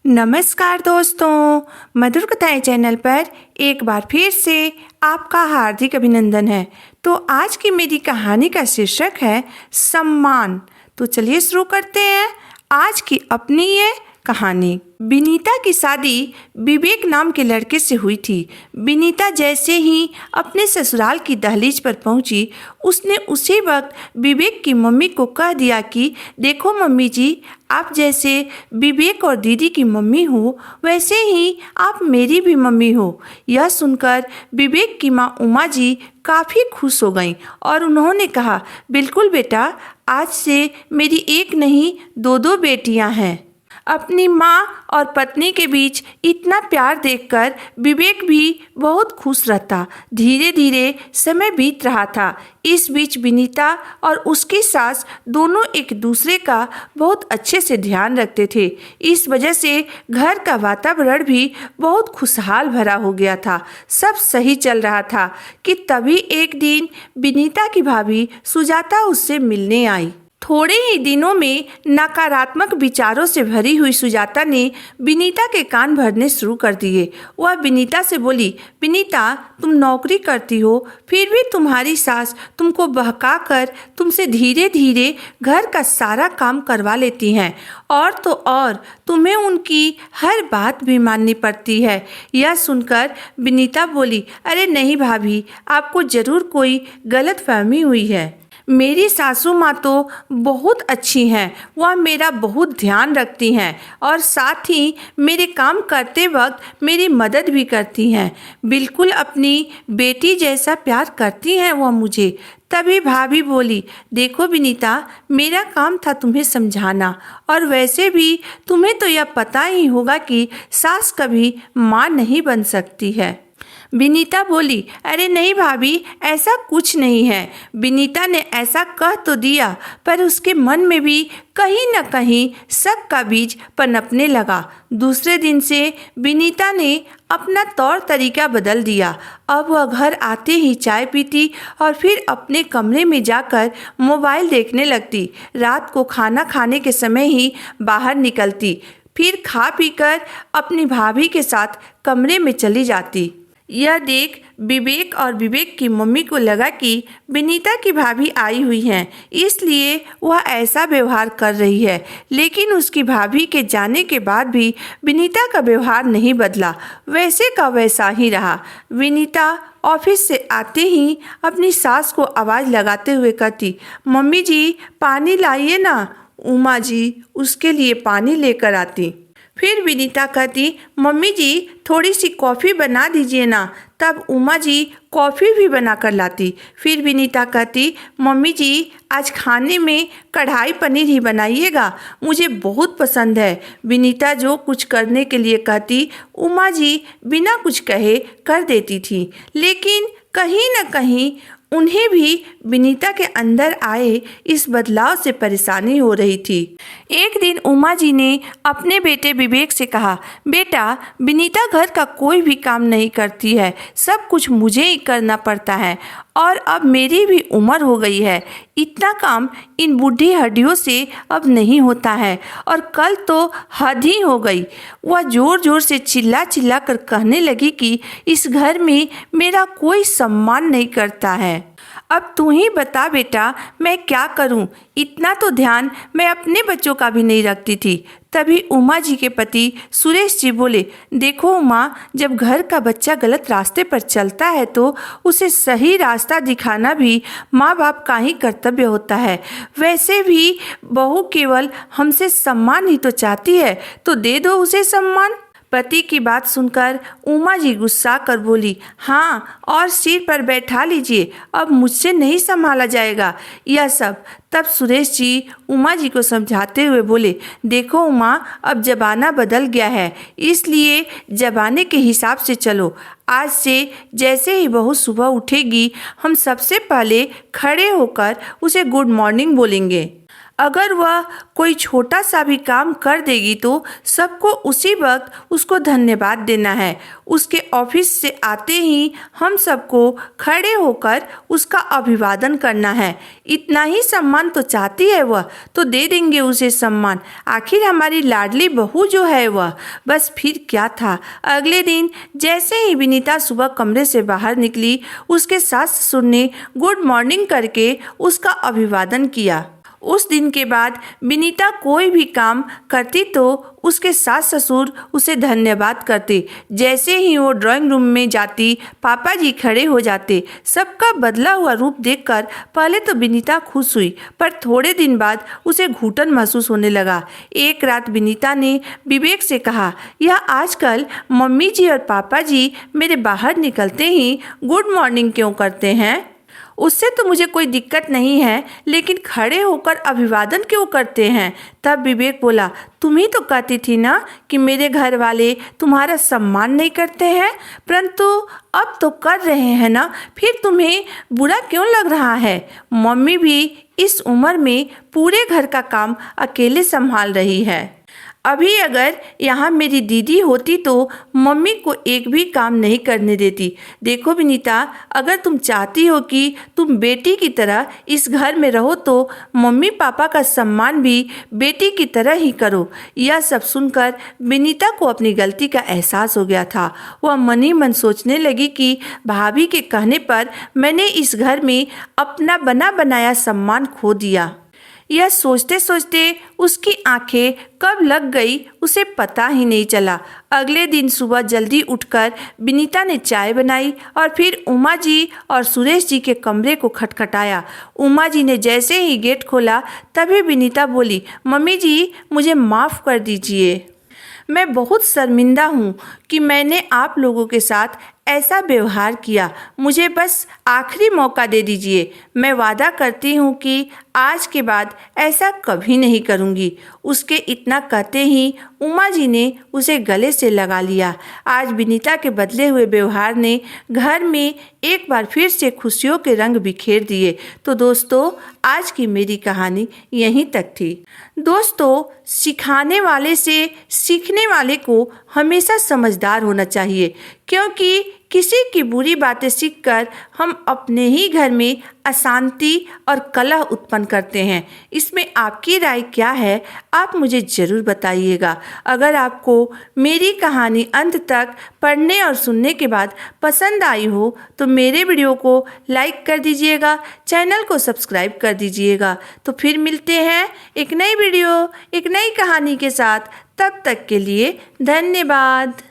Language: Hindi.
नमस्कार दोस्तों, मधुर कथाएं चैनल पर एक बार फिर से आपका हार्दिक अभिनंदन है। तो आज की मेरी कहानी का शीर्षक है सम्मान। तो चलिए शुरू करते हैं आज की अपनी ये कहानी। विनीता की शादी विवेक नाम के लड़के से हुई थी। विनीता जैसे ही अपने ससुराल की दहलीज पर पहुंची, उसने उसी वक्त विवेक की मम्मी को कह दिया कि देखो मम्मी जी, आप जैसे विवेक और दीदी की मम्मी हो, वैसे ही आप मेरी भी मम्मी हो। यह सुनकर विवेक की माँ उमा जी काफ़ी खुश हो गईं और उन्होंने कहा, बिल्कुल बेटा, आज से मेरी एक नहीं दो बेटियां हैं। अपनी माँ और पत्नी के बीच इतना प्यार देखकर विवेक भी बहुत खुश रहता। धीरे धीरे समय बीत रहा था। इस बीच विनीता और उसकी सास दोनों एक दूसरे का बहुत अच्छे से ध्यान रखते थे। इस वजह से घर का वातावरण भी बहुत खुशहाल भरा हो गया था। सब सही चल रहा था कि तभी एक दिन विनीता की भाभी सुजाता उससे मिलने आई। थोड़े ही दिनों में नकारात्मक विचारों से भरी हुई सुजाता ने विनीता के कान भरने शुरू कर दिए। वह विनीता से बोली, विनीता, तुम नौकरी करती हो, फिर भी तुम्हारी सास तुमको बहकाकर तुमसे धीरे धीरे घर का सारा काम करवा लेती हैं, और तो और तुम्हें उनकी हर बात भी माननी पड़ती है। यह सुनकर विनीता बोली, अरे नहीं भाभी, आपको ज़रूर कोई गलतफहमी हुई है। मेरी सासू माँ तो बहुत अच्छी हैं। वह मेरा बहुत ध्यान रखती हैं और साथ ही मेरे काम करते वक्त मेरी मदद भी करती हैं। बिल्कुल अपनी बेटी जैसा प्यार करती हैं वह मुझे। तभी भाभी बोली, देखो विनीता, मेरा काम था तुम्हें समझाना, और वैसे भी तुम्हें तो यह पता ही होगा कि सास कभी माँ नहीं बन सकती है। विनीता बोली, अरे नहीं भाभी, ऐसा कुछ नहीं है। विनीता ने ऐसा कह तो दिया, पर उसके मन में भी कहीं न कहीं शक का बीज पनपने लगा। दूसरे दिन से विनीता ने अपना तौर तरीका बदल दिया। अब वह घर आते ही चाय पीती और फिर अपने कमरे में जाकर मोबाइल देखने लगती। रात को खाना खाने के समय ही बाहर निकलती, फिर खा पीकर अपनी भाभी के साथ कमरे में चली जाती। यह देख विवेक और विवेक की मम्मी को लगा कि विनीता की भाभी आई हुई हैं, इसलिए वह ऐसा व्यवहार कर रही है। लेकिन उसकी भाभी के जाने के बाद भी विनीता का व्यवहार नहीं बदला, वैसे का वैसा ही रहा। विनीता ऑफिस से आते ही अपनी सास को आवाज़ लगाते हुए कहती, मम्मी जी, पानी लाइए ना। उमा जी उसके लिए पानी लेकर आती। फिर विनीता कहती, मम्मी जी, थोड़ी सी कॉफ़ी बना दीजिए ना। तब उमा जी कॉफ़ी भी बना कर लाती। फिर विनीता कहती, मम्मी जी, आज खाने में कढ़ाई पनीर ही बनाइएगा, मुझे बहुत पसंद है। विनीता जो कुछ करने के लिए कहती, उमा जी बिना कुछ कहे कर देती थी। लेकिन कहीं न कहीं उन्हें भी विनीता के अंदर आए इस बदलाव से परेशानी हो रही थी। एक दिन उमा जी ने अपने बेटे विवेक से कहा, बेटा, विनीता घर का कोई भी काम नहीं करती है, सब कुछ मुझे ही करना पड़ता है, और अब मेरी भी उम्र हो गई है। इतना काम इन बूढ़ी हड्डियों से अब नहीं होता है, और कल तो हद ही हो गई। वह जोर जोर से चिल्ला चिल्ला कर कहने लगी कि इस घर में मेरा कोई सम्मान नहीं करता है। अब तू ही बता बेटा, मैं क्या करूं? इतना तो ध्यान मैं अपने बच्चों का भी नहीं रखती थी। तभी उमा जी के पति सुरेश जी बोले, देखो उमा, जब घर का बच्चा गलत रास्ते पर चलता है तो उसे सही रास्ता दिखाना भी माँ बाप का ही कर्तव्य होता है। वैसे भी बहू केवल हमसे सम्मान ही तो चाहती है, तो दे दो उसे सम्मान। पति की बात सुनकर उमा जी गुस्सा कर बोली, हाँ, और सिर पर बैठा लीजिए, अब मुझसे नहीं संभाला जाएगा यह सब। तब सुरेश जी उमा जी को समझाते हुए बोले, देखो उमा, अब ज़माना बदल गया है, इसलिए ज़माने के हिसाब से चलो। आज से जैसे ही बहू सुबह उठेगी, हम सबसे पहले खड़े होकर उसे गुड मॉर्निंग बोलेंगे। अगर वह कोई छोटा सा भी काम कर देगी तो सबको उसी वक्त उसको धन्यवाद देना है। उसके ऑफिस से आते ही हम सबको खड़े होकर उसका अभिवादन करना है। इतना ही सम्मान तो चाहती है वह, तो दे देंगे उसे सम्मान। आखिर हमारी लाडली बहू जो है वह। बस फिर क्या था, अगले दिन जैसे ही विनीता सुबह कमरे से बाहर निकली, उसके सास ससुर ने गुड मॉर्निंग करके उसका अभिवादन किया। उस दिन के बाद विनीता कोई भी काम करती तो उसके सास ससुर उसे धन्यवाद करते। जैसे ही वो ड्राइंग रूम में जाती, पापा जी खड़े हो जाते। सबका बदला हुआ रूप देखकर पहले तो विनीता खुश हुई, पर थोड़े दिन बाद उसे घुटन महसूस होने लगा। एक रात विनीता ने विवेक से कहा, यह आजकल मम्मी जी और पापा जी मेरे बाहर निकलते ही गुड मॉर्निंग क्यों करते हैं? उससे तो मुझे कोई दिक्कत नहीं है, लेकिन खड़े होकर अभिवादन क्यों करते हैं? तब विवेक बोला, तुम ही तो कहती थी ना कि मेरे घर वाले तुम्हारा सम्मान नहीं करते हैं, परंतु अब तो कर रहे हैं ना, फिर तुम्हें बुरा क्यों लग रहा है? मम्मी भी इस उम्र में पूरे घर का काम अकेले संभाल रही है। अभी अगर यहाँ मेरी दीदी होती तो मम्मी को एक भी काम नहीं करने देती। देखो विनीता, अगर तुम चाहती हो कि तुम बेटी की तरह इस घर में रहो तो मम्मी पापा का सम्मान भी बेटी की तरह ही करो। यह सब सुनकर विनीता को अपनी गलती का एहसास हो गया था। वह मन ही मन सोचने लगी कि भाभी के कहने पर मैंने इस घर में अपना बना बनाया सम्मान खो दिया। यह सोचते सोचते उसकी आंखें कब लग गई उसे पता ही नहीं चला। अगले दिन सुबह जल्दी उठकर विनीता ने चाय बनाई और फिर उमा जी और सुरेश जी के कमरे को खटखटाया। उमा जी ने जैसे ही गेट खोला तभी विनीता बोली, मम्मी जी मुझे माफ़ कर दीजिए, मैं बहुत शर्मिंदा हूँ कि मैंने आप लोगों के साथ ऐसा व्यवहार किया। मुझे बस आखिरी मौका दे दीजिए। मैं वादा करती हूँ कि आज के बाद ऐसा कभी नहीं करूँगी। उसके इतना कहते ही उमा जी ने उसे गले से लगा लिया। आज विनीता के बदले हुए व्यवहार ने घर में एक बार फिर से खुशियों के रंग बिखेर दिए। तो दोस्तों, आज की मेरी कहानी यहीं तक थी। दोस्तों, सिखाने वाले से सीखने वाले को हमेशा समझदार होना चाहिए, क्योंकि किसी की बुरी बातें सीखकर हम अपने ही घर में अशांति और कलह उत्पन्न करते हैं। इसमें आपकी राय क्या है, आप मुझे ज़रूर बताइएगा। अगर आपको मेरी कहानी अंत तक पढ़ने और सुनने के बाद पसंद आई हो तो मेरे वीडियो को लाइक कर दीजिएगा, चैनल को सब्सक्राइब कर दीजिएगा। तो फिर मिलते हैं एक नई वीडियो, एक नई कहानी के साथ। तब तक के लिए धन्यवाद।